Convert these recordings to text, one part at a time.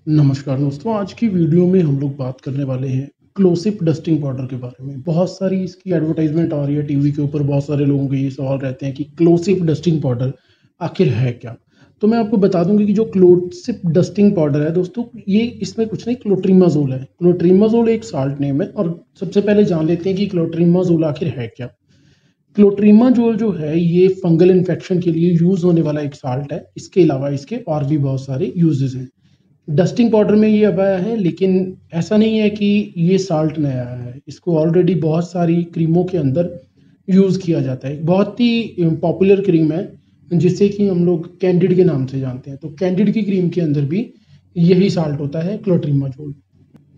नमस्कार दोस्तों, आज की वीडियो में हम लोग बात करने वाले हैं क्लोसिप डस्टिंग पाउडर के बारे में। बहुत सारी इसकी एडवर्टाइजमेंट आ रही है टीवी के ऊपर, बहुत सारे लोगों के ये सवाल रहते हैं कि क्लोसिप डस्टिंग पाउडर आखिर है क्या? तो मैं आपको बता दूंगी कि जो क्लोसिप डस्टिंग पाउडर है दोस्तों, ये इसमें कुछ नहीं, क्लोट्रीमाजोल है। क्लोट्रीमाजोल एक साल्ट नेम है और सबसे पहले जान लेते हैं कि क्लोट्रीमाजोल आखिर है क्या। क्लोट्रीमाजोल जो है ये फंगल इन्फेक्शन के लिए यूज होने वाला एक साल्ट है। इसके अलावा इसके और भी बहुत सारे यूजेस हैं। डस्टिंग पाउडर में ये अब आया है, लेकिन ऐसा नहीं है कि ये साल्ट नया आया है। इसको ऑलरेडी बहुत सारी क्रीमों के अंदर यूज़ किया जाता है। बहुत ही पॉपुलर क्रीम है जिसे कि हम लोग कैंडिड के नाम से जानते हैं। तो कैंडिड की क्रीम के अंदर भी यही साल्ट होता है, क्लोट्रीमाजोल।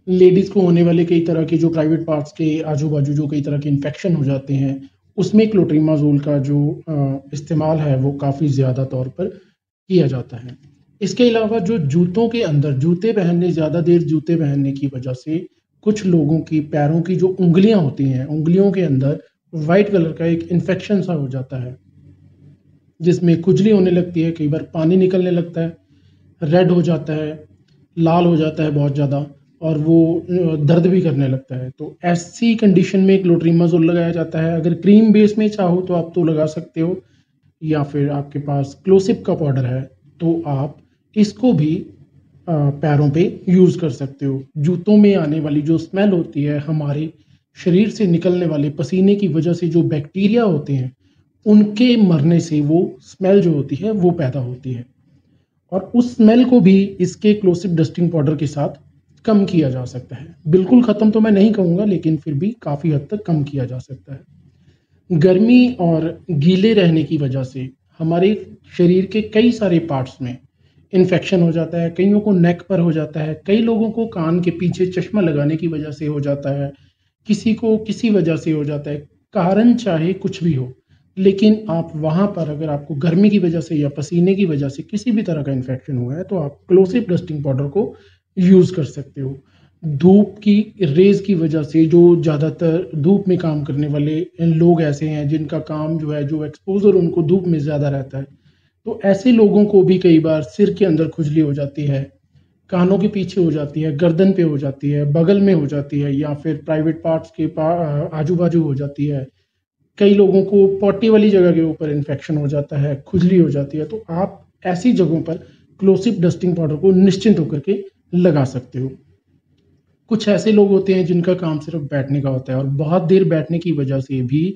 लेडीज़ को होने वाले कई तरह के जो प्राइवेट पार्ट्स के आजू बाजू जो कई तरह के इन्फेक्शन हो जाते हैं, उसमें क्लोट्रीमाजोल का जो इस्तेमाल है वो काफ़ी ज़्यादा तौर पर किया जाता है। इसके अलावा जो जूतों के अंदर जूते पहनने, ज़्यादा देर जूते पहनने की वजह से कुछ लोगों की पैरों की जो उंगलियां होती हैं, उंगलियों के अंदर वाइट कलर का एक इन्फेक्शन सा हो जाता है, जिसमें खुजली होने लगती है, कई बार पानी निकलने लगता है, रेड हो जाता है, लाल हो जाता है बहुत ज़्यादा, और वो दर्द भी करने लगता है। तो ऐसी कंडीशन में क्लोट्रीमाजोल लगाया जाता है। अगर क्रीम बेस में चाहो तो आप तो लगा सकते हो, या फिर आपके पास क्लोसिप का पाउडर है तो आप इसको भी पैरों पे यूज़ कर सकते हो। जूतों में आने वाली जो स्मेल होती है, हमारे शरीर से निकलने वाले पसीने की वजह से जो बैक्टीरिया होते हैं, उनके मरने से वो स्मेल जो होती है वो पैदा होती है, और उस स्मेल को भी इसके क्लोसिप डस्टिंग पाउडर के साथ कम किया जा सकता है। बिल्कुल ख़त्म तो मैं नहीं कहूँगा, लेकिन फिर भी काफ़ी हद तक कम किया जा सकता है। गर्मी और गीले रहने की वजह से हमारे शरीर के कई सारे पार्ट्स में इन्फेक्शन हो जाता है। कईयों को नेक पर हो जाता है, कई लोगों को कान के पीछे चश्मा लगाने की वजह से हो जाता है, किसी को किसी वजह से हो जाता है। कारण चाहे कुछ भी हो, लेकिन आप वहाँ पर अगर आपको गर्मी की वजह से या पसीने की वजह से किसी भी तरह का इन्फेक्शन हुआ है तो आप क्लोसिप डस्टिंग पाउडर को यूज़ कर सकते हो। धूप की रेज़ की वजह से जो ज़्यादातर धूप में काम करने वाले लोग ऐसे हैं जिनका काम जो है, जो एक्सपोज़र उनको धूप में ज़्यादा रहता है, तो ऐसे लोगों को भी कई बार सिर के अंदर खुजली हो जाती है, कानों के पीछे हो जाती है, गर्दन पे हो जाती है, बगल में हो जाती है, या फिर प्राइवेट पार्ट्स के आजू-बाजू हो जाती है। कई लोगों को पॉटी वाली जगह के ऊपर इन्फेक्शन हो जाता है, खुजली हो जाती है। तो आप ऐसी जगहों पर क्लोसिप डस्टिंग पाउडर को निश्चिंत होकर के लगा सकते हो। कुछ ऐसे लोग होते हैं जिनका काम सिर्फ बैठने का होता है, और बहुत देर बैठने की वजह से भी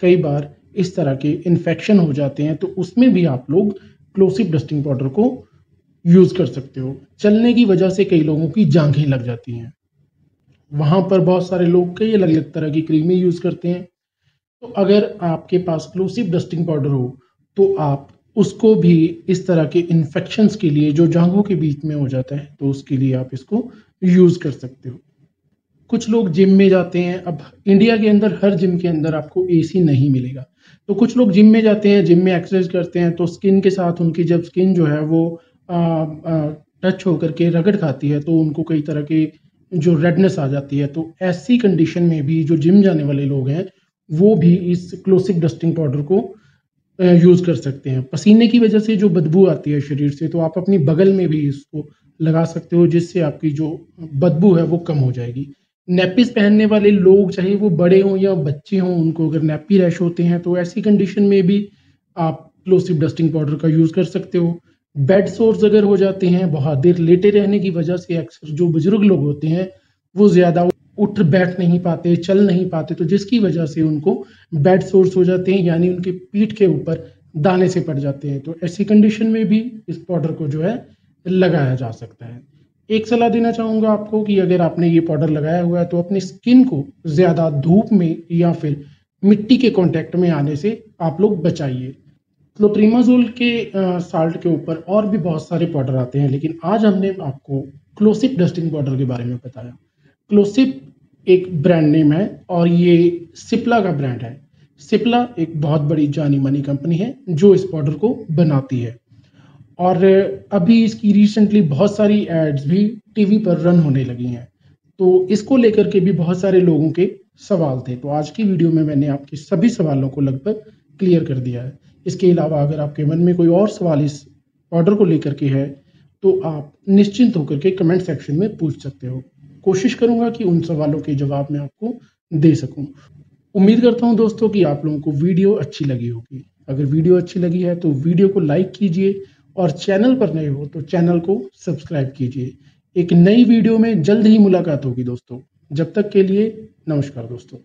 कई बार इस तरह के इन्फेक्शन हो जाते हैं, तो उसमें भी आप लोग क्लोसिप डस्टिंग पाउडर को यूज़ कर सकते हो। चलने की वजह से कई लोगों की जांघें लग जाती हैं, वहाँ पर बहुत सारे लोग कई अलग-अलग तरह की क्रीमें यूज़ करते हैं। तो अगर आपके पास क्लोसिप डस्टिंग पाउडर हो, तो आप उसको भी इस तरह के इन्फेक्शंस के लिए जो जाँघों के बीच में हो जाता है, तो उसके लिए आप इसको यूज़ कर सकते हो। कुछ लोग जिम में जाते हैं। अब इंडिया के अंदर हर जिम के अंदर आपको एसी नहीं मिलेगा, तो कुछ लोग जिम में जाते हैं, जिम में एक्सरसाइज करते हैं, तो स्किन के साथ उनकी जब स्किन जो है वो टच होकर के रगड़ खाती है, तो उनको कई तरह के जो रेडनेस आ जाती है। तो ऐसी कंडीशन में भी जो जिम जाने वाले लोग हैं, वो भी इस क्लोसिक डस्टिंग पाउडर को यूज़ कर सकते हैं। पसीने की वजह से जो बदबू आती है शरीर से, तो आप अपनी बगल में भी इसको लगा सकते हो, जिससे आपकी जो बदबू है वो कम हो जाएगी। नैपीज़ पहनने वाले लोग, चाहे वो बड़े हों या बच्चे हों, उनको अगर नैपी रैश होते हैं, तो ऐसी कंडीशन में भी आप क्लोसिप डस्टिंग पाउडर का यूज़ कर सकते हो। बेड सोर्स अगर हो जाते हैं, बहुत देर लेटे रहने की वजह से अक्सर जो बुजुर्ग लोग होते हैं, वो ज़्यादा उठ बैठ नहीं पाते, चल नहीं पाते, तो जिसकी वजह से उनको बेड सोर्स हो जाते हैं, यानी उनकी पीठ के ऊपर दाने से पड़ जाते हैं। तो ऐसी कंडीशन में भी इस पाउडर को जो है लगाया जा सकता है। एक सलाह देना चाहूँगा आपको कि अगर आपने ये पाउडर लगाया हुआ है तो अपनी स्किन को ज़्यादा धूप में या फिर मिट्टी के कॉन्टैक्ट में आने से आप लोग बचाइए। क्लोट्रीमाज़ोल के साल्ट के ऊपर और भी बहुत सारे पाउडर आते हैं, लेकिन आज हमने आपको क्लोसिप डस्टिंग पाउडर के बारे में बताया। क्लोसिप एक ब्रांड नेम है और ये सिप्ला का ब्रांड है। सिप्ला एक बहुत बड़ी जानी-मानी कंपनी है जो इस पाउडर को बनाती है, और अभी इसकी रिसेंटली बहुत सारी एड्स भी टीवी पर रन होने लगी हैं। तो इसको लेकर के भी बहुत सारे लोगों के सवाल थे। तो आज की वीडियो में मैंने आपके सभी सवालों को लगभग क्लियर कर दिया है। इसके अलावा अगर आपके मन में कोई और सवाल इस ऑर्डर को लेकर के है, तो आप निश्चिंत होकर के कमेंट सेक्शन में पूछ सकते हो। कोशिश करूँगा कि उन सवालों के जवाब मैं आपको दे सकूँ। उम्मीद करता हूँ दोस्तों कि आप लोगों को वीडियो अच्छी लगी होगी। अगर वीडियो अच्छी लगी है तो वीडियो को लाइक कीजिए और चैनल पर नए हो तो चैनल को सब्सक्राइब कीजिए। एक नई वीडियो में जल्द ही मुलाकात होगी दोस्तों। जब तक के लिए नमस्कार दोस्तों।